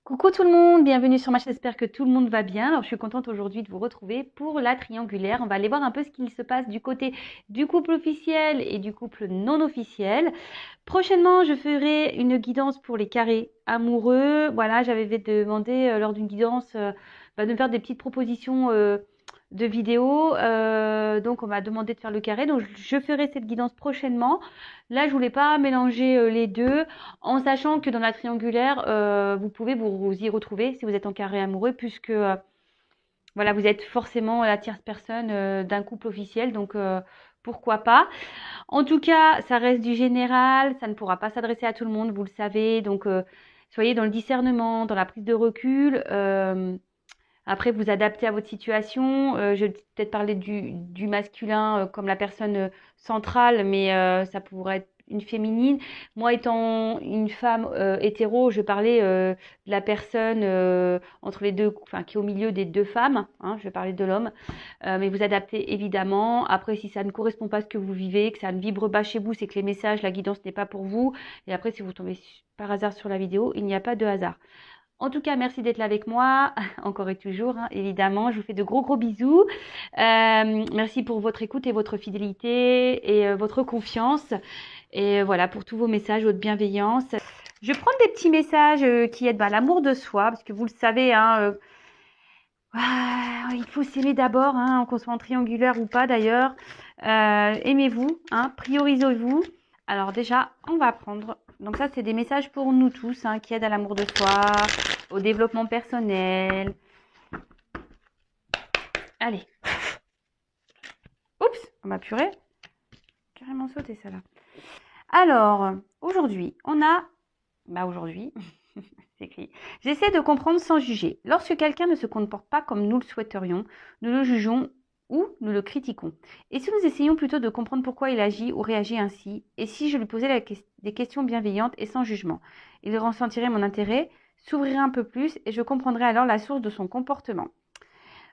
Coucou tout le monde, bienvenue sur ma chaîne, j'espère que tout le monde va bien. Alors je suis contente aujourd'hui de vous retrouver pour la triangulaire. On va aller voir un peu ce qu'il se passe du côté du couple officiel et du couple non officiel. Prochainement, je ferai une guidance pour les carrés amoureux. Voilà, j'avais demandé lors d'une guidance de me faire des petites propositions de vidéos. Donc on m'a demandé de faire le carré, donc je ferai cette guidance prochainement. Là, je voulais pas mélanger les deux, en sachant que dans la triangulaire, vous pouvez vous y retrouver si vous êtes en carré amoureux, puisque voilà, vous êtes forcément la tierce personne d'un couple officiel, donc pourquoi pas. En tout cas, ça reste du général, ça ne pourra pas s'adresser à tout le monde, vous le savez, donc soyez dans le discernement, dans la prise de recul. Après, vous adaptez à votre situation. Je vais peut-être parler du masculin comme la personne centrale, mais ça pourrait être une féminine. Moi, étant une femme hétéro, je parlais de la personne entre les deux, enfin qui est au milieu des deux femmes. Hein, je vais parler de l'homme, mais vous adaptez évidemment. Après, si ça ne correspond pas à ce que vous vivez, que ça ne vibre pas chez vous, c'est que les messages, la guidance n'est pas pour vous. Et après, si vous tombez par hasard sur la vidéo, il n'y a pas de hasard. En tout cas, merci d'être là avec moi, encore et toujours, hein, évidemment. Je vous fais de gros gros bisous. Merci pour votre écoute et votre fidélité et votre confiance. Et voilà, pour tous vos messages, votre bienveillance. Je prends des petits messages qui aident l'amour de soi, parce que vous le savez, hein, il faut s'aimer d'abord, hein, qu'on soit en triangulaire ou pas d'ailleurs. Aimez-vous, hein, priorisez-vous. Alors déjà, on va prendre. Donc ça, c'est des messages pour nous tous, hein, qui aident à l'amour de soi, au développement personnel. Allez. Oups, on m'a purée. Carrément sauté ça là. Alors, aujourd'hui, on a... aujourd'hui, c'est écrit. J'essaie de comprendre sans juger. Lorsque quelqu'un ne se comporte pas comme nous le souhaiterions, nous le jugeons ou nous le critiquons. Et si nous essayons plutôt de comprendre pourquoi il agit ou réagit ainsi, et si je lui posais des questions bienveillantes et sans jugement, il ressentirait mon intérêt, s'ouvrirait un peu plus et je comprendrais alors la source de son comportement.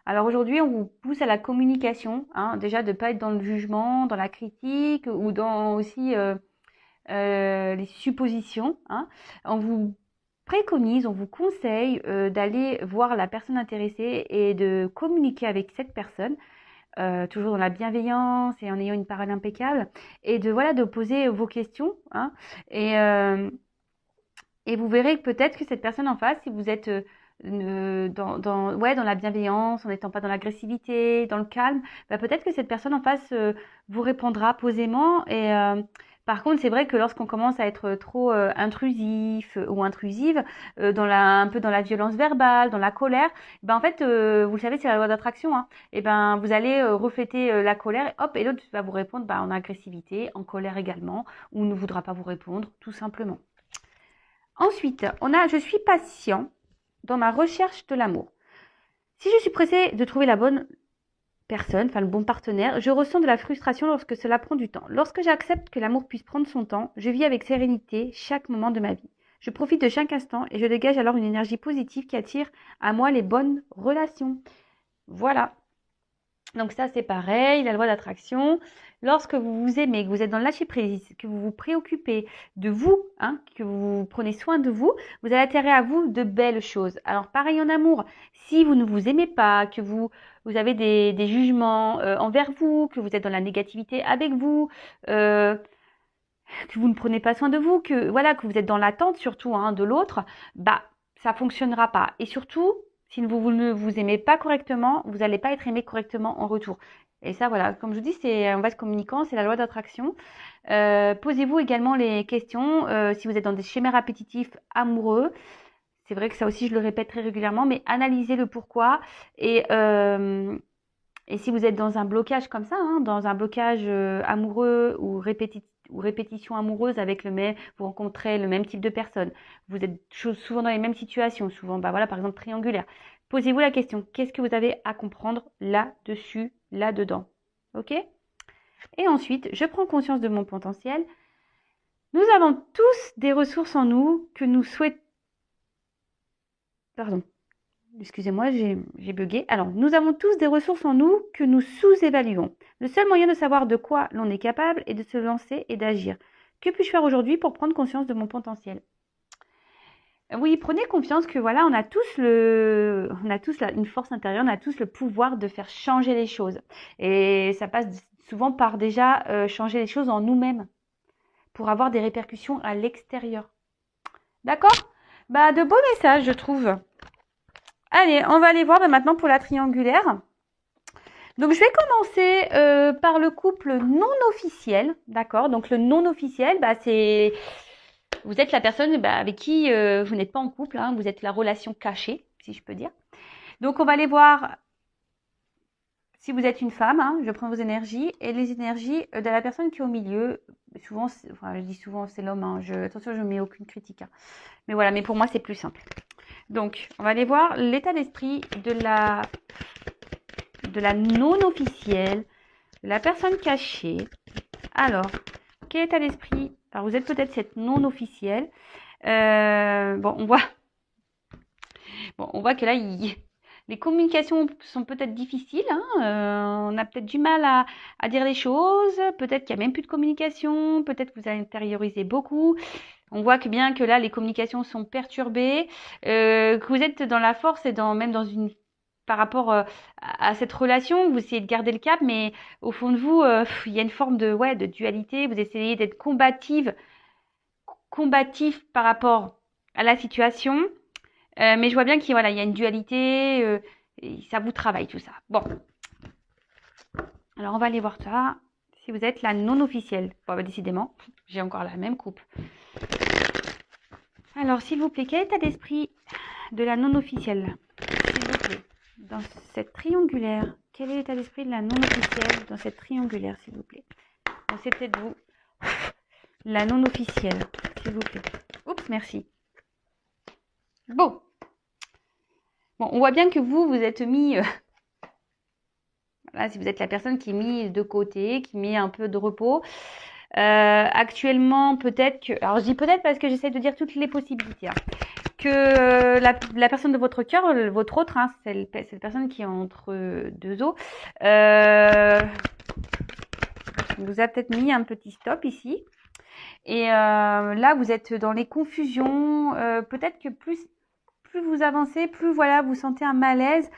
Alors aujourd'hui, on vous pousse à la communication, hein, déjà de ne pas être dans le jugement, dans la critique ou dans aussi les suppositions. Hein. On vous préconise, on vous conseille d'aller voir la personne intéressée et de communiquer avec cette personne, toujours dans la bienveillance et en ayant une parole impeccable, et de poser vos questions. Hein, et vous verrez que peut-être que cette personne en face, si vous êtes dans la bienveillance, en n'étant pas dans l'agressivité, dans le calme, peut-être que cette personne en face vous répondra posément. Et par contre, c'est vrai que lorsqu'on commence à être trop intrusif ou intrusive, un peu dans la violence verbale, dans la colère, en fait, vous le savez, c'est la loi d'attraction. Hein, et vous allez refléter la colère, et hop, et l'autre va vous répondre en agressivité, en colère également, ou ne voudra pas vous répondre, tout simplement. Ensuite, on a « Je suis patient dans ma recherche de l'amour. Si je suis pressée de trouver la bonne personne, le bon partenaire, je ressens de la frustration lorsque cela prend du temps. Lorsque j'accepte que l'amour puisse prendre son temps, je vis avec sérénité chaque moment de ma vie. Je profite de chaque instant et je dégage alors une énergie positive qui attire à moi les bonnes relations. » Voilà. Donc ça, c'est pareil, la loi d'attraction. Lorsque vous vous aimez, que vous êtes dans le lâcher-prise, que vous vous préoccupez de vous, hein, que vous prenez soin de vous, vous allez attirer à vous de belles choses. Alors pareil en amour, si vous ne vous aimez pas, que vous avez des jugements envers vous, que vous êtes dans la négativité avec vous, que vous ne prenez pas soin de vous, que vous êtes dans l'attente surtout de l'autre, ça fonctionnera pas. Et surtout, si vous ne vous aimez pas correctement, vous n'allez pas être aimé correctement en retour. Et ça, voilà, comme je vous dis, c'est en vase communicant, c'est la loi d'attraction. Posez-vous également les questions si vous êtes dans des schémas répétitifs amoureux. C'est vrai que ça aussi, je le répète très régulièrement, mais analysez le pourquoi. Et si vous êtes dans un blocage comme ça, dans un blocage amoureux ou répétition amoureuse avec vous rencontrez le même type de personne, vous êtes souvent dans les mêmes situations, souvent, par exemple, triangulaire. Posez-vous la question, qu'est-ce que vous avez à comprendre là-dessus, là-dedans? Ok? Et ensuite, je prends conscience de mon potentiel. Nous avons tous des ressources en nous que nous souhaitons... Pardon. Excusez-moi, j'ai bugué. Alors, nous avons tous des ressources en nous que nous sous-évaluons. Le seul moyen de savoir de quoi l'on est capable est de se lancer et d'agir. Que puis-je faire aujourd'hui pour prendre conscience de mon potentiel? Oui, prenez confiance que voilà, on a tous une force intérieure, on a tous le pouvoir de faire changer les choses. Et ça passe souvent par déjà changer les choses en nous-mêmes pour avoir des répercussions à l'extérieur. D'accord? Bah, de beaux messages, je trouve. Allez, on va aller voir maintenant pour la triangulaire. Donc, je vais commencer par le couple non officiel. D'accord? Donc, le non officiel, bah, c'est vous êtes la personne avec qui vous n'êtes pas en couple, hein, vous êtes la relation cachée, si je peux dire. Donc, on va aller voir si vous êtes une femme, hein, je prends vos énergies et les énergies de la personne qui est au milieu. Souvent, enfin, je dis souvent c'est l'homme, hein, attention, je ne mets aucune critique. Hein. Mais voilà, mais pour moi, c'est plus simple. Donc, on va aller voir l'état d'esprit de la non-officielle, de la personne cachée. Alors, quel état d'esprit? Alors, vous êtes peut-être cette non-officielle. Bon, on voit que là, les communications sont peut-être difficiles. Hein, on a peut-être du mal à dire les choses. Peut-être qu'il n'y a même plus de communication. Peut-être que vous intériorisez beaucoup. On voit que bien que là, les communications sont perturbées. Que vous êtes dans la force et même dans une... Par rapport à cette relation, vous essayez de garder le cap, mais au fond de vous, il y a une forme de dualité. Vous essayez d'être combatif par rapport à la situation. Mais je vois bien qu'il voilà, il y a une dualité, et ça vous travaille tout ça. Bon, alors on va aller voir ça. Si vous êtes la non officielle, bon, bah, décidément, j'ai encore la même coupe. Alors, s'il vous plaît, quel état d'esprit de la non officielle? S'il vous plaît, dans cette triangulaire, quel est l'état d'esprit de la non officielle dans cette triangulaire, s'il vous plaît? Bon, c'est peut-être vous. La non officielle, s'il vous plaît. Oups, merci. Bon, on voit bien que vous êtes mis, voilà, si vous êtes la personne qui est mise de côté, qui met un peu de repos. Actuellement, peut-être que, alors je dis peut-être parce que j'essaie de dire toutes les possibilités, hein, que la personne de votre cœur, votre autre, hein, cette personne qui est entre deux os, vous a peut-être mis un petit stop ici. Et là, vous êtes dans les confusions. Peut-être que plus vous avancez, plus voilà, vous sentez un malaise.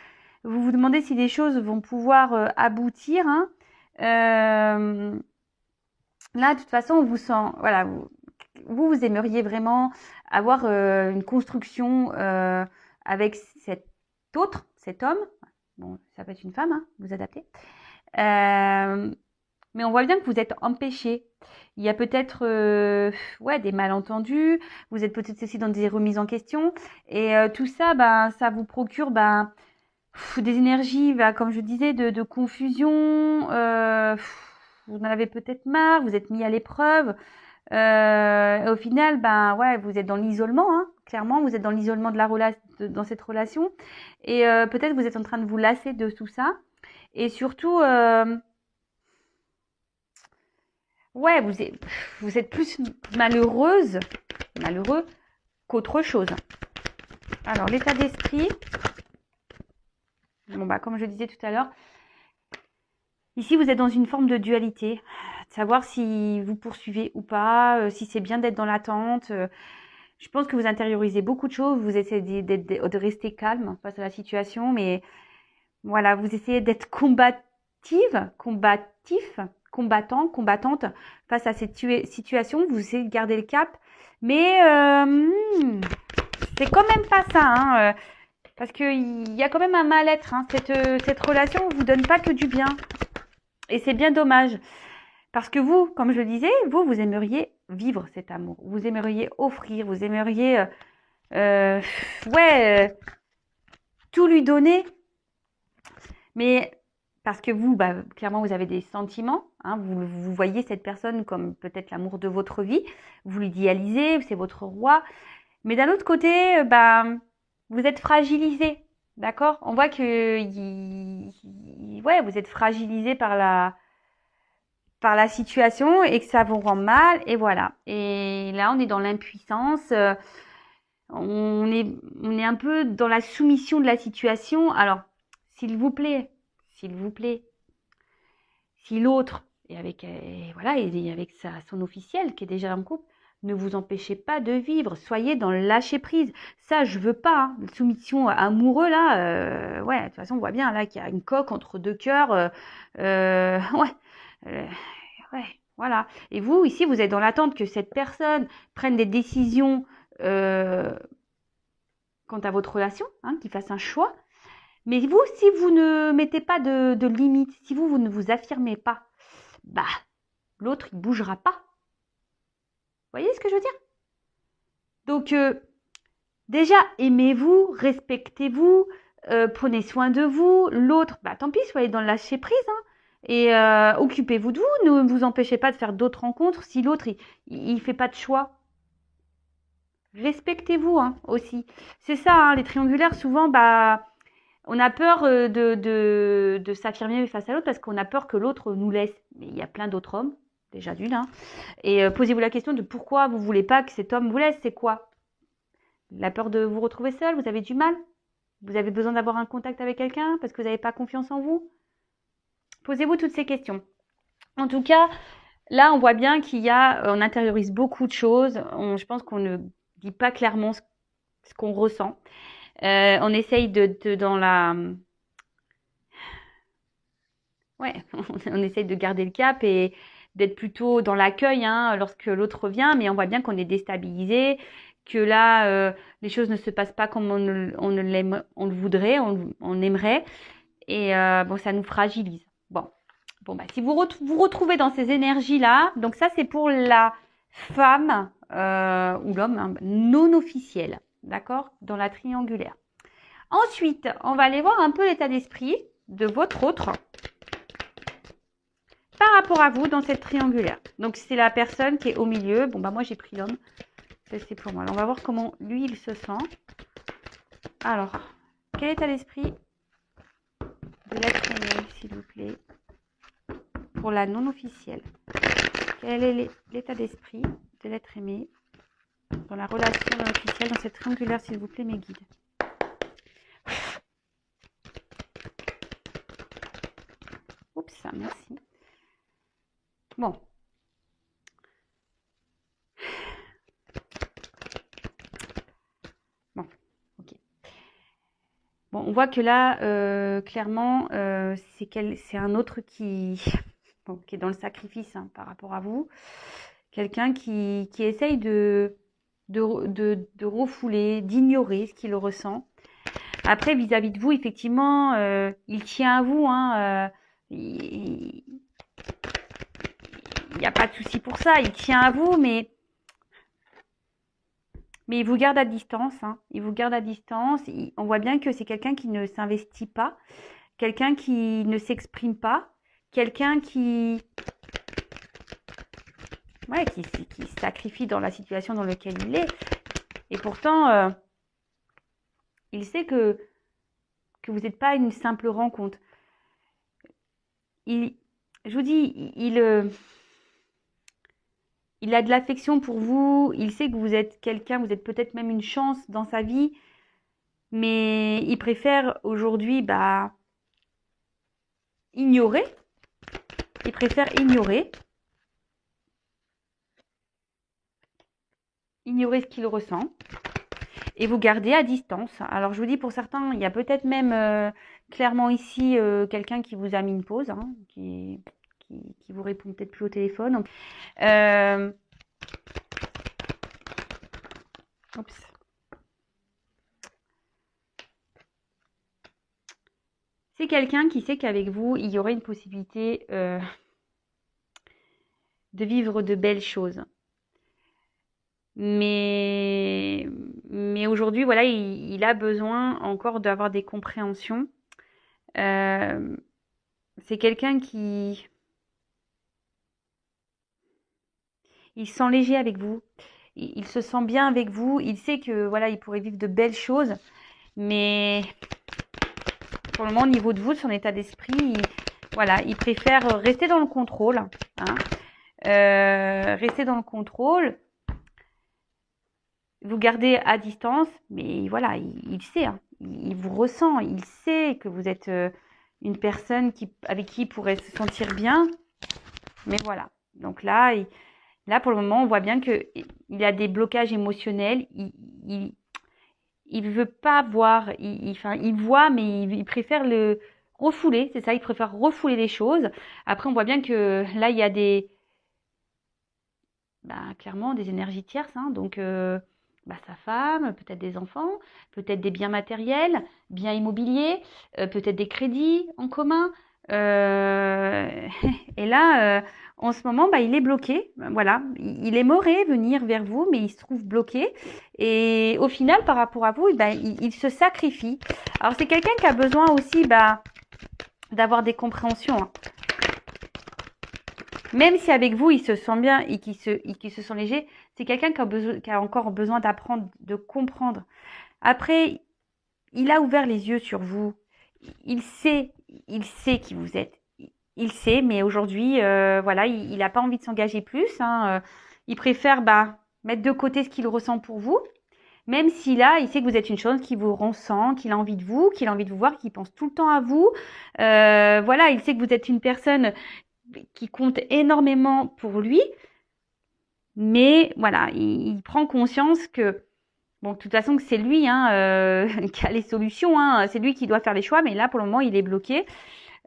Vous vous demandez si les choses vont pouvoir aboutir. Hein. Là, de toute façon, on vous sent, voilà, vous aimeriez vraiment avoir une construction avec cet homme. Bon, ça peut être une femme, hein, vous adaptez. Mais on voit bien que vous êtes empêché. Il y a peut-être des malentendus. Vous êtes peut-être aussi dans des remises en question. Et tout ça, ça vous procure des énergies, comme je disais, de confusion. Vous en avez peut-être marre. Vous êtes mis à l'épreuve. Et au final, vous êtes dans l'isolement. Hein. Clairement, vous êtes dans l'isolement dans cette relation. Et peut-être vous êtes en train de vous lasser de tout ça. Et surtout... vous êtes plus malheureux qu'autre chose. Alors, l'état d'esprit, comme je disais tout à l'heure, ici, vous êtes dans une forme de dualité, de savoir si vous poursuivez ou pas, si c'est bien d'être dans l'attente. Je pense que vous intériorisez beaucoup de choses, vous essayez de rester calme face à la situation, mais voilà, vous essayez d'être combattante face à cette situation. Vous essayez de garder le cap, mais c'est quand même pas ça, hein, parce qu'il y a quand même un mal-être. Hein, cette relation ne vous donne pas que du bien, et c'est bien dommage, parce que vous, comme je le disais, vous aimeriez vivre cet amour, vous aimeriez offrir, vous aimeriez tout lui donner, mais parce que vous, clairement, vous avez des sentiments. Hein, vous voyez cette personne comme peut-être l'amour de votre vie. Vous l'idéalisez, c'est votre roi. Mais d'un autre côté, vous êtes fragilisé. D'accord? On voit que vous êtes fragilisé par la situation et que ça vous rend mal. Et voilà. Et là, on est dans l'impuissance. On est un peu dans la soumission de la situation. Alors, s'il vous plaît, si l'autre est avec son officiel qui est déjà en couple, ne vous empêchez pas de vivre. Soyez dans le lâcher prise. Ça, je veux pas. Hein. Soumission amoureux, là, ouais, de toute façon, on voit bien là qu'il y a une coque entre deux cœurs. Ouais, euh, ouais, voilà. Et vous, ici, vous êtes dans l'attente que cette personne prenne des décisions quant à votre relation, hein, qu'il fasse un choix. Mais vous, si vous ne mettez pas de limite, si vous ne vous affirmez pas, bah, l'autre, il bougera pas. Vous voyez ce que je veux dire? Donc, déjà, aimez-vous, respectez-vous, prenez soin de vous. L'autre, bah, tant pis, soyez dans le lâcher prise, hein, et occupez-vous de vous. Ne vous empêchez pas de faire d'autres rencontres si l'autre, il fait pas de choix. Respectez-vous, hein, aussi. C'est ça, hein, les triangulaires, souvent, bah, on a peur de s'affirmer face à l'autre parce qu'on a peur que l'autre nous laisse. Mais il y a plein d'autres hommes, déjà d'une, hein. Et posez-vous la question de pourquoi vous voulez pas que cet homme vous laisse. C'est quoi? La peur de vous retrouver seul? Vous avez du mal? Vous avez besoin d'avoir un contact avec quelqu'un parce que vous n'avez pas confiance en vous? Posez-vous toutes ces questions. En tout cas, là, on voit bien on intériorise beaucoup de choses. Je pense qu'on ne dit pas clairement ce qu'on ressent. On essaye ouais, on essaye de garder le cap et d'être plutôt dans l'accueil, hein, lorsque l'autre revient, mais on voit bien qu'on est déstabilisé, que là, les choses ne se passent pas comme on le voudrait, on aimerait, et bon, ça nous fragilise. Bon, bah, si vous vous retrouvez dans ces énergies-là, donc ça c'est pour la femme ou l'homme, hein, non officiel, d'accord, dans la triangulaire. Ensuite, on va aller voir un peu l'état d'esprit de votre autre par rapport à vous dans cette triangulaire. Donc, c'est la personne qui est au milieu. Bon, bah moi, j'ai pris l'homme. Ça, c'est pour moi. Alors, on va voir comment lui, il se sent. Alors, quel état d'esprit de l'être aimé, s'il vous plaît, pour la non officielle? Quel est l'état d'esprit de l'être aimé dans la relation non officielle, dans cette triangulaire, s'il vous plaît, mes guides? Oups, merci. Bon. Bon, ok. Bon, on voit que là, clairement, c'est un autre qui est dans le sacrifice, hein, par rapport à vous. Quelqu'un qui essaye de refouler, d'ignorer ce qu'il ressent. Après, vis-à-vis de vous, effectivement, il tient à vous, hein, il n'y a pas de souci pour ça, il tient à vous, mais il vous garde à distance, hein. Il vous garde à distance. On voit bien que c'est quelqu'un qui ne s'investit pas, quelqu'un qui ne s'exprime pas, quelqu'un qui se sacrifie dans la situation dans laquelle il est. Et pourtant, il sait que vous n'êtes pas une simple rencontre. Je vous dis, il a de l'affection pour vous, il sait que vous êtes quelqu'un, vous êtes peut-être même une chance dans sa vie, mais il préfère aujourd'hui ignorer. Il préfère ignorer ce qu'il ressent et vous garder à distance. Alors je vous dis, pour certains, il y a peut-être même clairement ici quelqu'un qui vous a mis une pause, hein, qui vous répond peut-être plus au téléphone. Oups. C'est quelqu'un qui sait qu'avec vous, il y aurait une possibilité de vivre de belles choses. Mais aujourd'hui, voilà, il a besoin encore d'avoir des compréhensions. C'est quelqu'un qui... Il se sent léger avec vous. Il se sent bien avec vous. Il sait que, voilà, il pourrait vivre de belles choses. Mais pour le moment, au niveau de vous, de son état d'esprit, voilà, il préfère rester dans le contrôle. Hein. Rester dans le contrôle. Vous gardez à distance, mais voilà, il sait, hein, il vous ressent, il sait que vous êtes une personne avec qui il pourrait se sentir bien. Mais voilà, donc là, Là, pour le moment, on voit bien qu'il a des blocages émotionnels. Il veut pas voir. Enfin, il voit, mais il préfère le refouler. C'est ça, il préfère refouler les choses. Après, on voit bien que là, il y a clairement des énergies tierces. Hein. Donc, sa femme, peut-être des enfants, peut-être des biens matériels, biens immobiliers, peut-être des crédits en commun. Et là, en ce moment, il est bloqué. Voilà, il aimerait venir vers vous, mais il se trouve bloqué. Et au final, par rapport à vous, il se sacrifie. Alors, c'est quelqu'un qui a besoin aussi d'avoir des compréhensions. Hein. Même si avec vous, il se sent bien et qu'il se sent léger, c'est quelqu'un qui a encore besoin d'apprendre, de comprendre. Après, il a ouvert les yeux sur vous. Il sait qui vous êtes. Il sait, mais aujourd'hui, voilà, il n'a pas envie de s'engager plus. Hein. Il préfère mettre de côté ce qu'il ressent pour vous. Même si là, il sait que vous êtes une chose qui vous ressent, qu'il a envie de vous, qu'il a envie de vous voir, qu'il pense tout le temps à vous. Voilà, il sait que vous êtes une personne qui compte énormément pour lui. Mais voilà, il prend conscience que, bon, de toute façon, que c'est lui qui a les solutions. Hein. C'est lui qui doit faire les choix. Mais là, pour le moment, il est bloqué.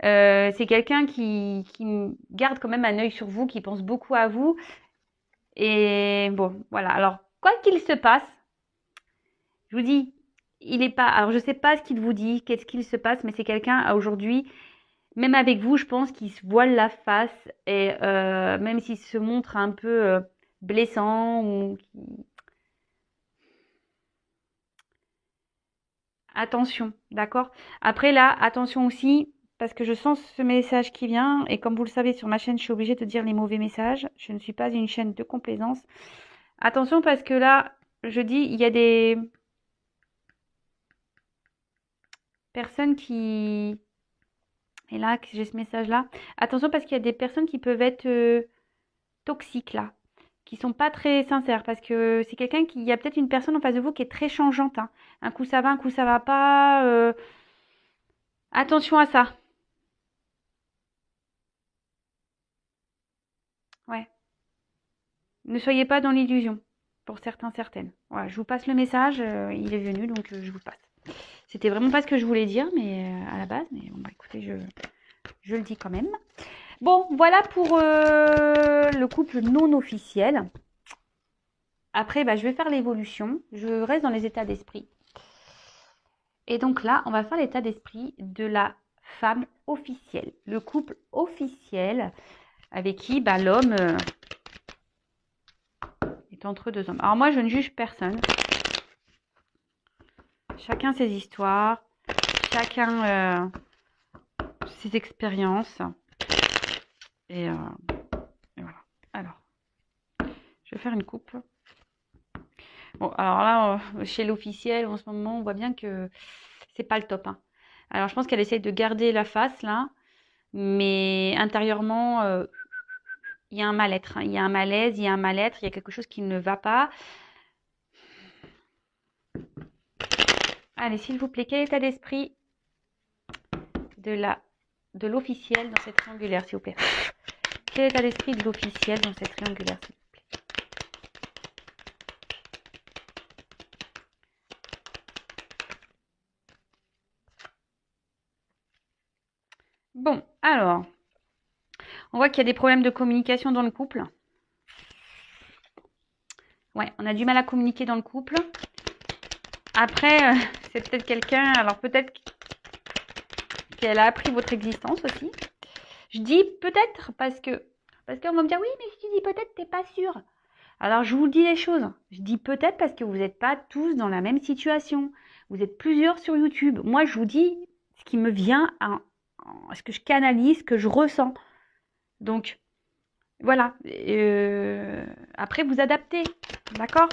C'est quelqu'un qui garde quand même un œil sur vous, qui pense beaucoup à vous. Et bon, voilà. Alors, quoi qu'il se passe, je vous dis, il est pas. Alors, je sais pas ce qu'il vous dit, qu'est-ce qu'il se passe, mais c'est quelqu'un aujourd'hui, même avec vous, je pense qu'il se voile la face et même s'il se montre un peu blessant ou attention, d'accord? Après là, attention aussi. Parce que je sens ce message qui vient, et comme vous le savez, sur ma chaîne, je suis obligée de dire les mauvais messages. Je ne suis pas une chaîne de complaisance. Attention parce que là, je dis, il y a des personnes qui... Et là, j'ai ce message-là. Attention parce qu'il y a des personnes qui peuvent être toxiques là, qui sont pas très sincères. Parce que c'est quelqu'un qui... Il y a peut-être une personne en face de vous qui est très changeante. Hein. Un coup ça va, un coup ça va pas. Attention à ça. Ouais. Ne soyez pas dans l'illusion, pour certains, certaines. Voilà, je vous passe le message, il est venu, donc je vous le passe. C'était vraiment pas ce que je voulais dire, mais à la base, mais bon, écoutez, je le dis quand même. Bon, voilà pour le couple non officiel. Après, je vais faire l'évolution. Je reste dans les états d'esprit. Et donc là, on va faire l'état d'esprit de la femme officielle. Le couple officiel avec qui l'homme... entre deux hommes. Alors moi, je ne juge personne. Chacun ses histoires, chacun ses expériences. Et voilà. Alors, je vais faire une coupe. Bon, alors là, chez l'officiel, en ce moment, on voit bien que c'est pas le top. Hein. Alors, je pense qu'elle essaye de garder la face, là. Mais intérieurement, il y a un mal-être. Hein. Il y a un malaise, il y a un mal-être, il y a quelque chose qui ne va pas. Allez, s'il vous plaît, quel état d'esprit de l'officiel dans cette triangulaire, s'il vous plaît? Quel état d'esprit de l'officiel dans cette triangulaire, s'il vous plaît? Bon, alors, on voit qu'il y a des problèmes de communication dans le couple. Ouais, on a du mal à communiquer dans le couple. Après, c'est peut-être quelqu'un, alors peut-être qu'elle a appris votre existence aussi. Je dis peut-être parce qu'on va me dire oui, mais si tu dis peut-être, t'es pas sûr. Alors je vous dis les choses. Je dis peut-être parce que vous n'êtes pas tous dans la même situation. Vous êtes plusieurs sur YouTube. Moi, je vous dis ce qui me vient, ce que je canalise, ce que je ressens. Donc, voilà. Après, vous adaptez. D'accord ?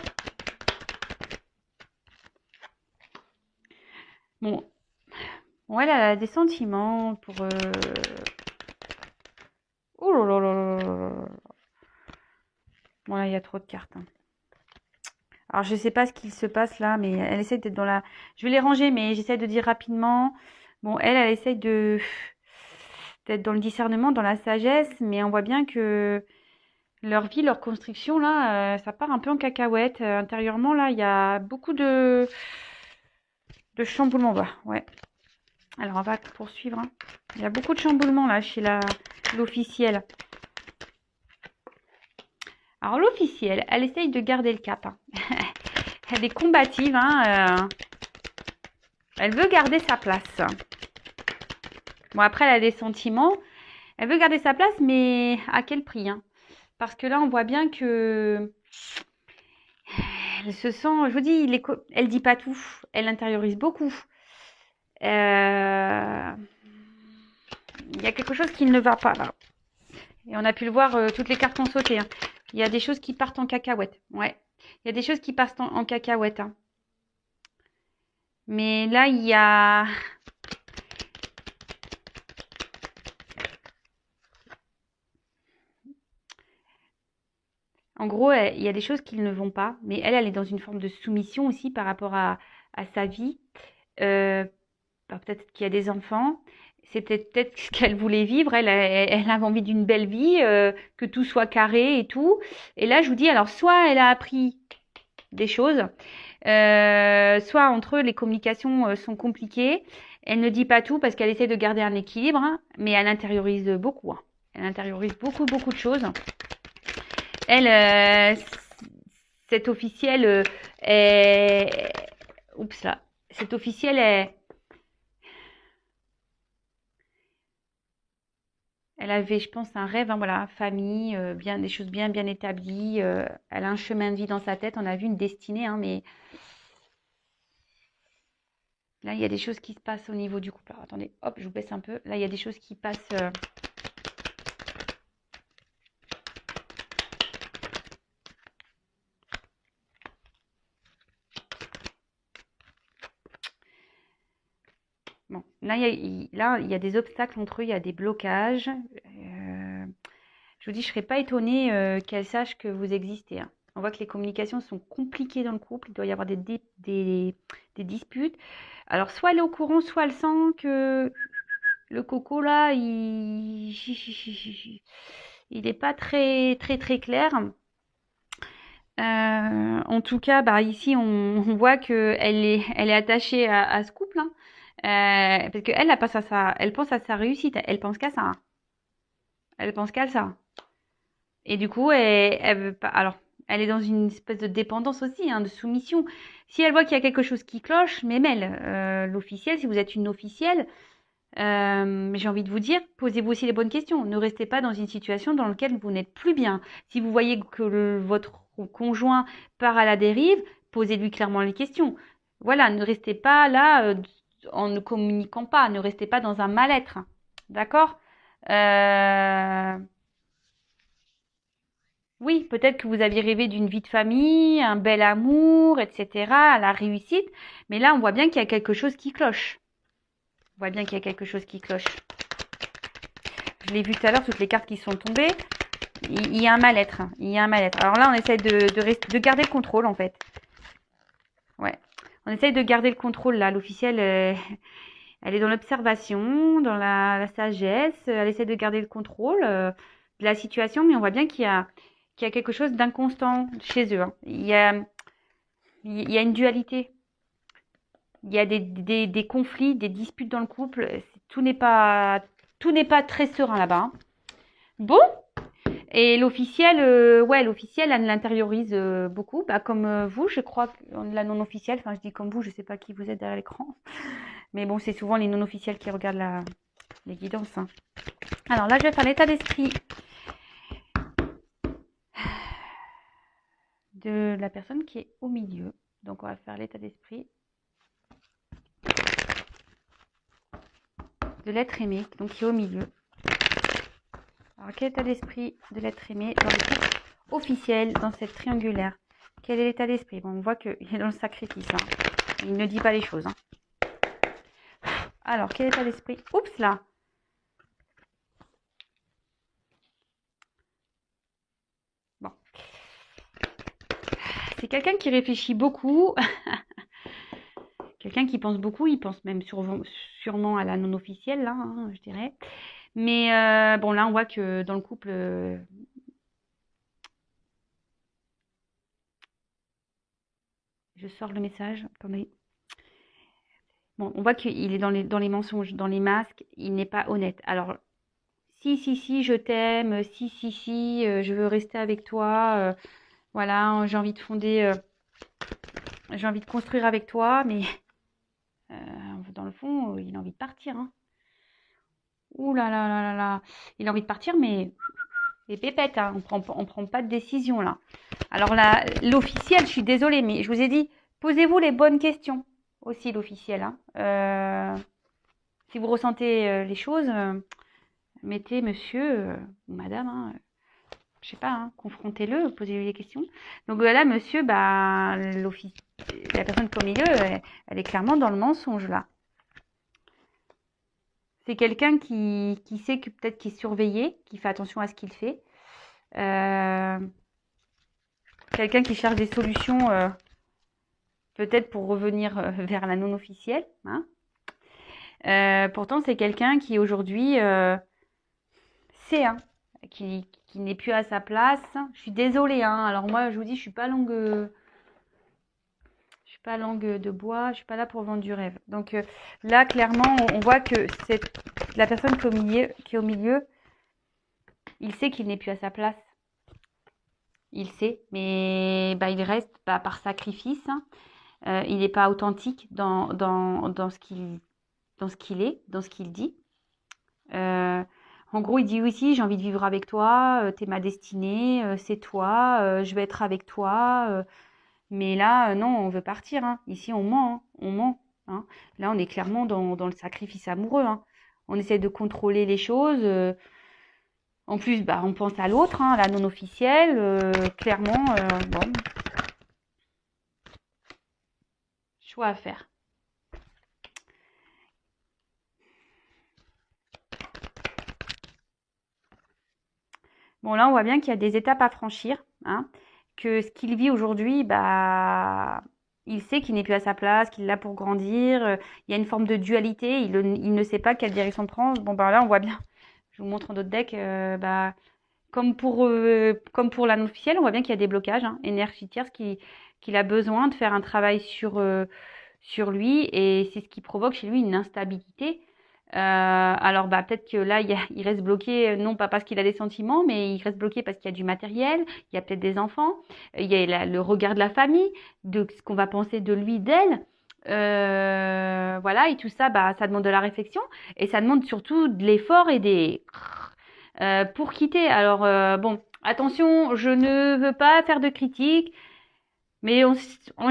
Bon, elle a des sentiments pour... Oh là là là là là là. Bon, là, il y a trop de cartes. Hein. Alors, je ne sais pas ce qu'il se passe là, mais elle essaie d'être dans la... Je vais les ranger, mais j'essaie de dire rapidement. Bon, elle essaie d'être dans le discernement, dans la sagesse, mais on voit bien que Leur vie, leur construction, là, ça part un peu en cacahuète. Intérieurement, là, il y a beaucoup de chamboulements. Bah, ouais. Alors, on va poursuivre. Hein. Il y a beaucoup de chamboulements, là, chez l'officielle. Alors, l'officielle, elle essaye de garder le cap. Hein. Elle est combative. Hein, elle veut garder sa place. Bon, après, elle a des sentiments. Elle veut garder sa place, mais à quel prix hein? Parce que là, on voit bien que elle se sent, je vous dis, elle dit pas tout, elle intériorise beaucoup. Il y a quelque chose qui ne va pas là. Et on a pu le voir, toutes les cartes ont sauté. Hein. Il y a des choses qui partent en cacahuète. Ouais. Il y a des choses qui partent en cacahuète. Hein. Mais là, il y a... En gros, il y a des choses qui ne vont pas. Mais elle est dans une forme de soumission aussi par rapport à sa vie. Peut-être qu'il y a des enfants. C'est peut-être ce qu'elle voulait vivre. Elle avait envie d'une belle vie, que tout soit carré et tout. Et là, je vous dis, alors, soit elle a appris des choses, soit entre eux, les communications sont compliquées. Elle ne dit pas tout parce qu'elle essaie de garder un équilibre, hein, mais elle intériorise beaucoup. Hein. Elle intériorise beaucoup, beaucoup de choses. Elle, cette officielle est... Oups là. Cette officielle est... Elle avait, je pense, un rêve, hein, voilà, famille, bien, des choses bien, bien établies. Elle a un chemin de vie dans sa tête. On a vu une destinée, hein, mais là, il y a des choses qui se passent au niveau du couple. Alors, attendez, hop, je vous baisse un peu. Là, il y a des choses qui passent. Bon, là, il y a des obstacles entre eux, il y a des blocages. Je vous dis, je ne serais pas étonnée qu'elle sache que vous existez. Hein. On voit que les communications sont compliquées dans le couple. Il doit y avoir des disputes. Alors, soit elle est au courant, soit elle sent que le coco, là, il n'est pas très, très, très clair. En tout cas, bah, ici, on voit qu'elle elle est attachée à ce couple. Hein. Parce qu'elle elle pense à sa réussite. Elle pense qu'à ça. Hein. Elle pense qu'à ça. Et du coup, elle veut pas. Alors, elle est dans une espèce de dépendance aussi, hein, de soumission. Si elle voit qu'il y a quelque chose qui cloche, même elle, l'officielle, si vous êtes une officielle, j'ai envie de vous dire, posez-vous aussi les bonnes questions. Ne restez pas dans une situation dans laquelle vous n'êtes plus bien. Si vous voyez que votre conjoint part à la dérive, posez-lui clairement les questions. Voilà, ne restez pas là en ne communiquant pas. Ne restez pas dans un mal-être. D'accord? Oui, peut-être que vous aviez rêvé d'une vie de famille, un bel amour, etc., la réussite. Mais là, on voit bien qu'il y a quelque chose qui cloche. On voit bien qu'il y a quelque chose qui cloche. Je l'ai vu tout à l'heure, toutes les cartes qui sont tombées. Il y a un mal-être. Hein. Il y a un mal-être. Alors là, on essaie de garder le contrôle, en fait. Ouais. On essaye de garder le contrôle, là. L'officielle, elle est dans l'observation, dans la sagesse. Elle essaie de garder le contrôle de la situation, mais on voit bien qu'il y a quelque chose d'inconstant chez eux. Hein. Il y a une dualité. Il y a des conflits, des disputes dans le couple. Tout n'est pas très serein là-bas. Hein. Bon. Et l'officielle, ouais, l'officielle, elle l'intériorise beaucoup. Bah, comme vous, je crois, la non-officielle. Enfin, je dis comme vous, je ne sais pas qui vous êtes derrière l'écran. Mais bon, c'est souvent les non-officiels qui regardent les guidances. Hein. Alors là, je vais faire l'état d'esprit de la personne qui est au milieu. Donc, on va faire l'état d'esprit de l'être aimé, donc qui est au milieu. Alors, quel état d'esprit de l'être aimé dans le couple officiel, dans cette triangulaire? Quel est l'état d'esprit? Bon, on voit qu'il est dans le sacrifice. Hein. Il ne dit pas les choses. Hein. Alors, quel état d'esprit? Oups, là. Bon. C'est quelqu'un qui réfléchit beaucoup. Quelqu'un qui pense beaucoup. Il pense même sûrement à la non-officielle, là, hein, je dirais. Mais bon, là, on voit que dans le couple, je sors le message. Attendez. Bon, on voit qu'il est dans les mensonges, dans les masques. Il n'est pas honnête. Alors, si, je t'aime. Si, je veux rester avec toi. Voilà, j'ai envie de fonder, j'ai envie de construire avec toi. Mais dans le fond, il a envie de partir. Hein. Ouh là là là là là. Il a envie de partir, mais les pépettes, hein, on prend pas de décision là. Alors là, l'officiel, je suis désolée, mais je vous ai dit, posez-vous les bonnes questions aussi, l'officiel. Hein. Si vous ressentez les choses, mettez monsieur ou madame, hein, je sais pas, hein, confrontez-le, posez-lui les questions. Donc là, monsieur, bah, la personne qui est au milieu, elle est clairement dans le mensonge là. C'est quelqu'un qui sait que peut-être qu'il est surveillé, qui fait attention à ce qu'il fait. Quelqu'un qui cherche des solutions peut-être pour revenir vers la non-officielle. Hein. Pourtant, c'est quelqu'un qui aujourd'hui sait, hein, qui n'est plus à sa place. Je suis désolée. Hein. Alors moi, je vous dis, je suis pas langue de bois. Je suis pas là pour vendre du rêve. Donc là, clairement, on voit que c'est la personne qui est au milieu. Il sait qu'il n'est plus à sa place. Il sait, mais bah, il reste par sacrifice. Hein. Il n'est pas authentique dans ce qu'il est, dans ce qu'il dit. En gros, il dit aussi, j'ai envie de vivre avec toi, t'es ma destinée, c'est toi, je vais être avec toi. Mais là, non, on veut partir. Hein. Ici, on ment. Hein. On ment. Hein. Là, on est clairement dans le sacrifice amoureux. Hein. On essaie de contrôler les choses. En plus, bah, on pense à l'autre, hein, la non officielle. Clairement, bon, choix à faire. Bon, là, on voit bien qu'il y a des étapes à franchir. Hein, que ce qu'il vit aujourd'hui, bah, il sait qu'il n'est plus à sa place, qu'il est là pour grandir. Il y a une forme de dualité. Il ne sait pas quelle direction prendre. Bon, bah là, on voit bien. Je vous montre d'autres decks. Bah, comme pour la non-officielle, on voit bien qu'il y a des blocages hein, énergétiques, qu'il a besoin de faire un travail sur lui. Et c'est ce qui provoque chez lui une instabilité. Alors bah peut-être que là il reste bloqué non pas parce qu'il a des sentiments mais il reste bloqué parce qu'il y a du matériel, il y a peut-être des enfants, il y a le regard de la famille, de ce qu'on va penser de lui, d'elle, voilà et tout ça bah ça demande de la réflexion et ça demande surtout de l'effort et des pour quitter. Alors bon attention, je ne veux pas faire de critiques mais en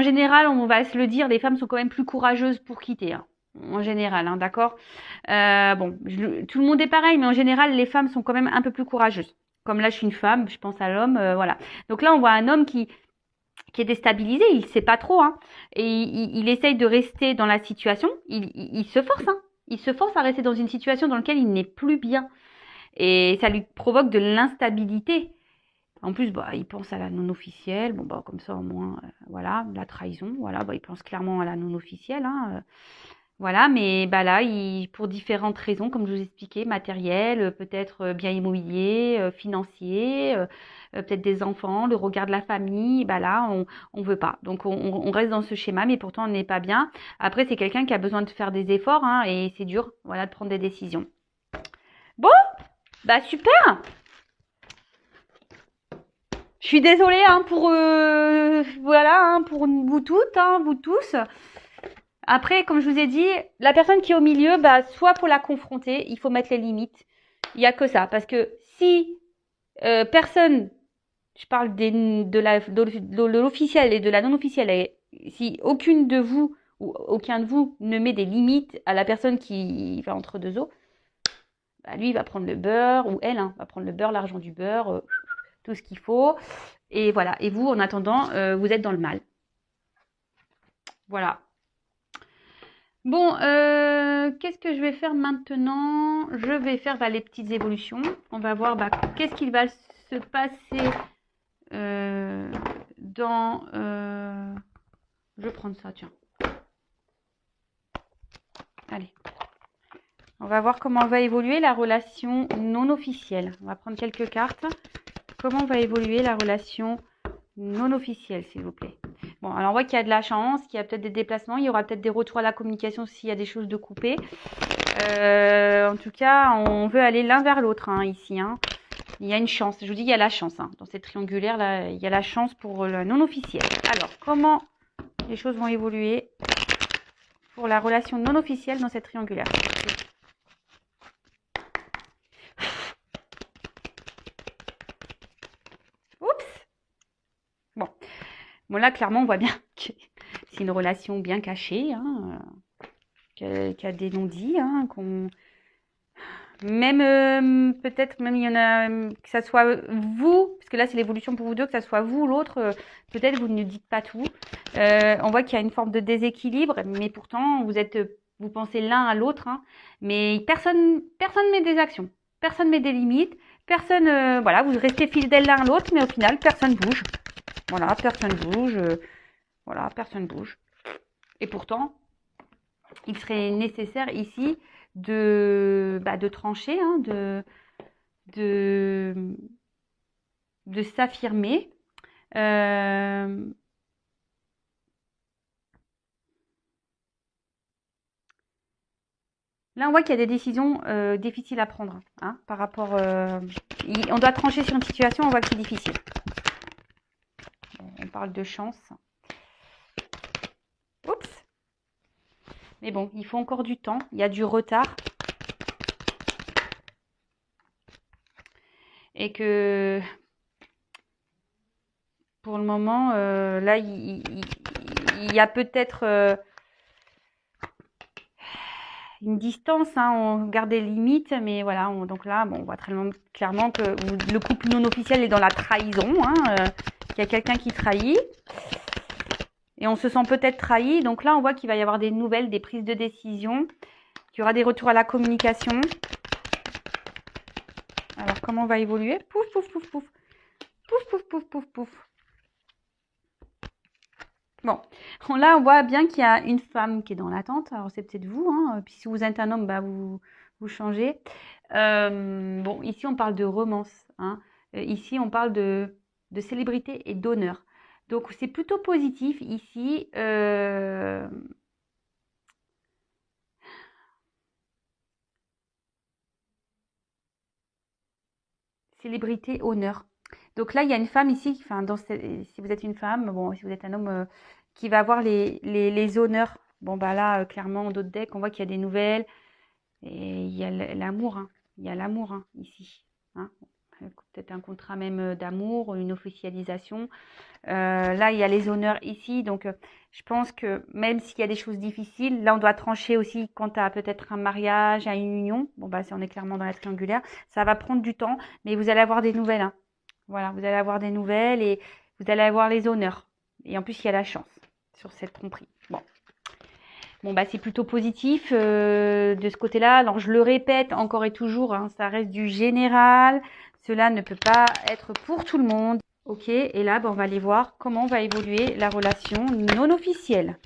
général on va se le dire, les femmes sont quand même plus courageuses pour quitter. Hein. En général, hein, d'accord. Bon, tout le monde est pareil, mais en général, les femmes sont quand même un peu plus courageuses. Comme là, je suis une femme, je pense à l'homme, voilà. Donc là, on voit un homme qui est déstabilisé, il sait pas trop, hein, et il essaye de rester dans la situation. Il se force, hein. Il se force à rester dans une situation dans laquelle il n'est plus bien, et ça lui provoque de l'instabilité. En plus, bah, il pense à la non officielle. Bon, bah, comme ça, au moins, voilà, la trahison. Voilà, bah, il pense clairement à la non officielle, hein. Voilà, mais bah là, pour différentes raisons, comme je vous expliquais, matériel, peut-être bien immobilier, financier, peut-être des enfants, le regard de la famille, bah là, on veut pas. Donc on reste dans ce schéma, mais pourtant on n'est pas bien. Après, c'est quelqu'un qui a besoin de faire des efforts, hein, et c'est dur, voilà, de prendre des décisions. Bon, bah super. Je suis désolée hein, pour voilà, hein, pour vous toutes, hein, vous tous. Après, comme je vous ai dit, la personne qui est au milieu, bah, soit faut la confronter, il faut mettre les limites. Il n'y a que ça. Parce que si personne, je parle de l'officiel et de la non-officielle, et si aucune de vous ou aucun de vous ne met des limites à la personne qui va entre deux eaux, bah, lui, il va prendre le beurre, ou elle, hein, va prendre le beurre, l'argent du beurre, tout ce qu'il faut. Et voilà. Et vous, en attendant, vous êtes dans le mal. Voilà. Bon, qu'est-ce que je vais faire maintenant? Je vais faire les petites évolutions. On va voir qu'est-ce qu'il va se passer dans... Je vais prendre ça, tiens. Allez. On va voir comment va évoluer la relation non officielle. On va prendre quelques cartes. Comment va évoluer la relation non officielle, s'il vous plaît? Bon, alors on voit qu'il y a de la chance, qu'il y a peut-être des déplacements, il y aura peut-être des retours à la communication s'il y a des choses de coupées. En tout cas, on veut aller l'un vers l'autre hein, ici. Hein. Il y a une chance. Je vous dis, il y a la chance. Hein. Dans cette triangulaire, là, il y a la chance pour le non officiel. Alors, comment les choses vont évoluer pour la relation non officielle dans cette triangulaire? Oups. Bon, là, clairement, on voit bien que c'est une relation bien cachée, hein, qui a des non-dits, hein, même peut-être même il y en a que ça soit vous, parce que là c'est l'évolution pour vous deux, que ça soit vous ou l'autre, peut-être vous ne dites pas tout. On voit qu'il y a une forme de déséquilibre, mais pourtant vous pensez l'un à l'autre, hein, mais personne met des actions, personne met des limites, personne, voilà, vous restez fidèles l'un à l'autre, mais au final personne bouge. Voilà, personne bouge, voilà, personne bouge. Et pourtant, il serait nécessaire ici de trancher, hein, de s'affirmer. Là, on voit qu'il y a des décisions difficiles à prendre hein, par rapport. On doit trancher sur une situation, on voit que c'est difficile. On parle de chance. Oups. Mais bon, il faut encore du temps. Il y a du retard. Et que pour le moment, là, il y a peut-être une distance, hein, on garde des limites, mais voilà, donc là, bon, on voit très clairement que le couple non officiel est dans la trahison, hein, qu'il y a quelqu'un qui trahit, et on se sent peut-être trahi, donc là, on voit qu'il va y avoir des nouvelles, des prises de décision, qu'il y aura des retours à la communication. Alors, comment on va évoluer? Pouf, pouf, pouf, pouf, pouf, pouf, pouf, pouf, pouf. Bon, là, on voit bien qu'il y a une femme qui est dans l'attente. Alors, c'est peut-être vous. Hein. Puis, si vous êtes un homme, bah, vous changez. Bon, ici, on parle de romance. Hein. Ici, on parle de célébrité et d'honneur. Donc, c'est plutôt positif ici. Célébrité, honneur. Donc là, il y a une femme ici, enfin, si vous êtes une femme, bon, si vous êtes un homme, qui va avoir les honneurs. Bon, bah là, clairement, d'autres decks, on voit qu'il y a des nouvelles. Et il y a l'amour, hein. Il y a l'amour hein, ici. Hein. Peut-être un contrat même d'amour, une officialisation. Là, il y a les honneurs ici. Donc, je pense que même s'il y a des choses difficiles, là, on doit trancher aussi quant à peut-être un mariage, à une union. Bon, bah, on est clairement dans la triangulaire. Ça va prendre du temps, mais vous allez avoir des nouvelles. Hein. Voilà, vous allez avoir des nouvelles et vous allez avoir les honneurs. Et en plus, il y a la chance sur cette tromperie. Bon, bah, c'est plutôt positif de ce côté-là. Alors, je le répète encore et toujours, hein, ça reste du général. Cela ne peut pas être pour tout le monde. Ok, et là, bah, on va aller voir comment va évoluer la relation non officielle.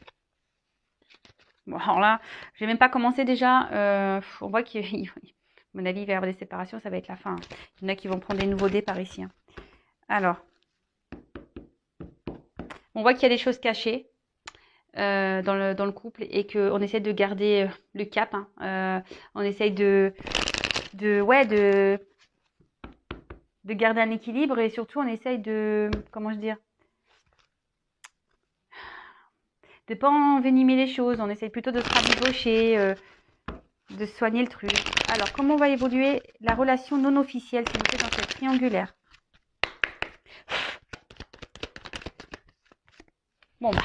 Bon, alors là, je n'ai même pas commencé déjà. On voit qu'à mon avis, il va y avoir des séparations, ça va être la fin. Il y en a qui vont prendre des nouveaux dés par ici. Hein. Alors, on voit qu'il y a des choses cachées. Dans le couple et qu'on essaie de garder le cap. Hein. On essaye de garder un équilibre et surtout on essaye de, comment je dire, de pas envenimer les choses. On essaye plutôt de se rabibocher, de soigner le truc. Alors, comment va évoluer la relation non officielle, s'il vous plaît, dans cette triangulaire? Bon, bah.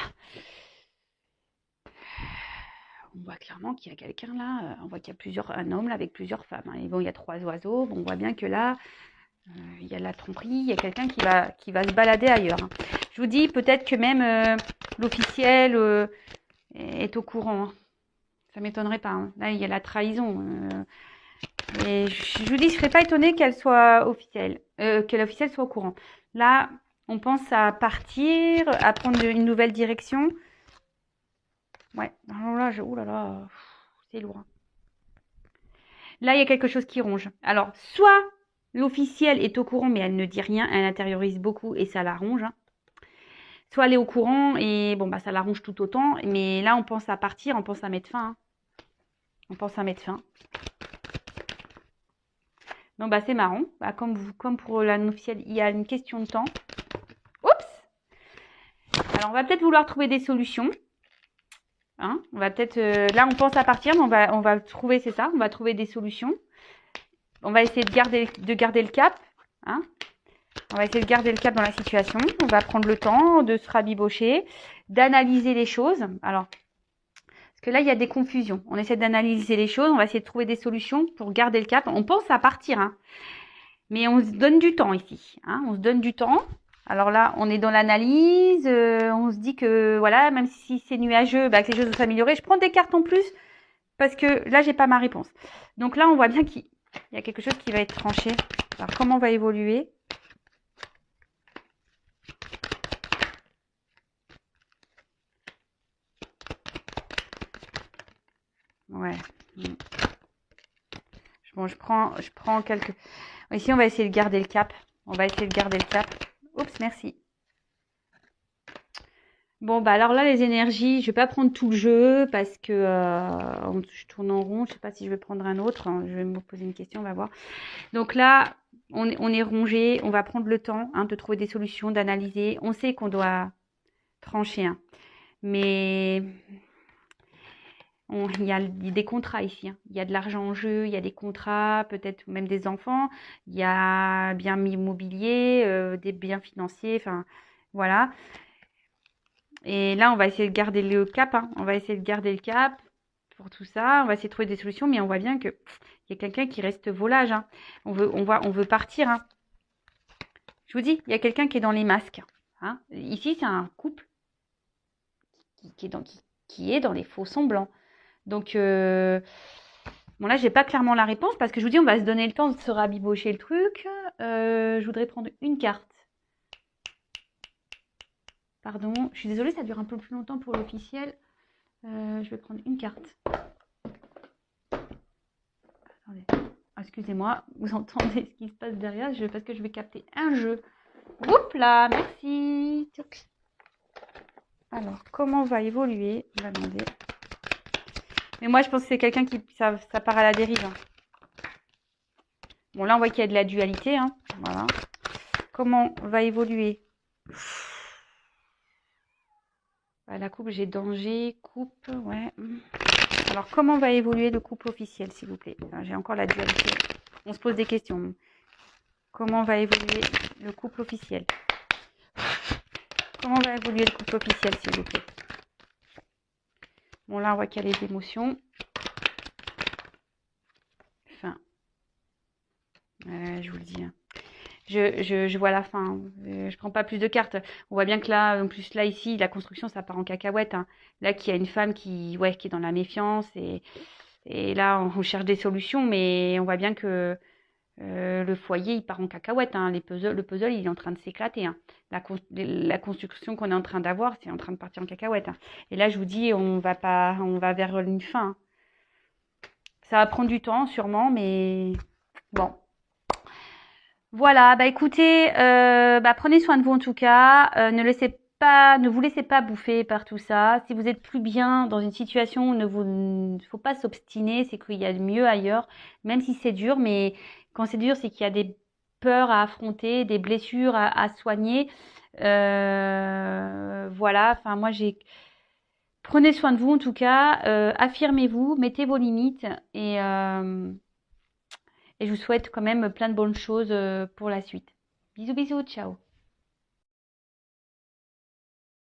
On voit clairement qu'il y a quelqu'un là, on voit qu'il y a un homme là avec plusieurs femmes. Hein. Et bon, il y a 3 oiseaux, bon, on voit bien que là, il y a de la tromperie, il y a quelqu'un qui va se balader ailleurs. Hein. Je vous dis, peut-être que même l'officiel est au courant. Hein. Ça ne m'étonnerait pas. Hein. Là, il y a la trahison. Et je vous dis, je ne serais pas étonnée qu'elle soit officielle, que l'officiel soit au courant. Là, on pense à partir, à prendre une nouvelle direction. Ouais, alors là, oh là là, c'est lourd. Là, il y a quelque chose qui ronge. Alors, soit l'officiel est au courant, mais elle ne dit rien, elle intériorise beaucoup et ça la ronge. Hein. soit elle est au courant et bon, bah, ça l'arrange tout autant. Mais là, on pense à partir, on pense à mettre fin. Hein. On pense à mettre fin. Donc, bah, c'est marrant. Bah, comme pour la non-officielle, il y a une question de temps. Oups! Alors, on va peut-être vouloir trouver des solutions. Hein, on va peut-être... là, on pense à partir, mais on va trouver, c'est ça, on va trouver des solutions. On va essayer de garder le cap. Hein. On va essayer de garder le cap dans la situation. On va prendre le temps de se rabibocher, d'analyser les choses. Alors, parce que là, il y a des confusions. On essaie d'analyser les choses. On va essayer de trouver des solutions pour garder le cap. On pense à partir, hein. Mais on se donne du temps ici. Hein. On se donne du temps. Alors là, on est dans l'analyse. On se dit que, voilà, même si c'est nuageux, bah, que les choses vont s'améliorer. Je prends des cartes en plus parce que là, j'ai pas ma réponse. Donc là, on voit bien qu'il y a quelque chose qui va être tranché. Alors, comment on va évoluer ? Ouais. Bon, je prends quelques... Ici, on va essayer de garder le cap. On va essayer de garder le cap. Oups, merci. Bon, bah alors là, les énergies, je vais pas prendre tout le jeu parce que je tourne en rond. Je sais pas si je vais prendre un autre. Je vais me poser une question, on va voir. Donc là, on est rongé. On va prendre le temps de trouver des solutions, d'analyser. On sait qu'on doit trancher. Hein. Mais il y a des contrats ici. Hein. Il y a de l'argent en jeu, il y a des contrats, peut-être même des enfants. Il y a bien immobilier, des biens financiers. Enfin, voilà. Et là, on va essayer de garder le cap. Hein. On va essayer de garder le cap pour tout ça. On va essayer de trouver des solutions, mais on voit bien que il y a quelqu'un qui reste volage. Hein. On veut partir. Hein. Je vous dis, il y a quelqu'un qui est dans les masques. Hein. Ici, c'est un couple qui est dans les faux semblants. Donc, bon là, j'ai pas clairement la réponse parce que je vous dis, on va se donner le temps de se rabibocher le truc. Je voudrais prendre une carte. Pardon, je suis désolée, ça dure un peu plus longtemps pour l'officiel. Je vais prendre une carte. Attendez, excusez-moi, vous entendez ce qui se passe derrière parce que je vais capter un jeu. Oups là, merci. Alors, comment va évoluer? On va demander. Mais moi, je pense que c'est quelqu'un qui... Ça part à la dérive. Hein. Bon, là, on voit qu'il y a de la dualité. Hein. Voilà. Comment va évoluer? La coupe, j'ai danger. Coupe, ouais. Alors, comment va évoluer le couple officiel, s'il vous plaît? J'ai encore la dualité. On se pose des questions. Comment va évoluer le couple officiel? Comment va évoluer le couple officiel, s'il vous plaît? Bon, là, on voit qu'il y a les émotions. Fin. Je vous le dis. Hein. Je vois la fin. Je prends pas plus de cartes. On voit bien que là, en plus, là, ici, la construction, ça part en cacahuète. Hein. Là, qu'il y a une femme qui est dans la méfiance. Et là, on cherche des solutions, mais on voit bien que le foyer, il part en cacahuète. Hein. Le puzzle, il est en train de s'éclater. Hein. La construction qu'on est en train d'avoir, c'est en train de partir en cacahuète. Hein. Et là, je vous dis, on va vers une fin. Hein. Ça va prendre du temps, sûrement, mais bon. Voilà, bah écoutez, prenez soin de vous en tout cas. Ne vous laissez pas bouffer par tout ça. Si vous êtes plus bien dans une situation, il ne faut pas s'obstiner, c'est qu'il y a mieux ailleurs, même si c'est dur, mais quand c'est dur, c'est qu'il y a des peurs à affronter, des blessures à soigner. Voilà, enfin moi prenez soin de vous en tout cas, affirmez-vous, mettez vos limites et je vous souhaite quand même plein de bonnes choses pour la suite. Bisous, bisous, ciao.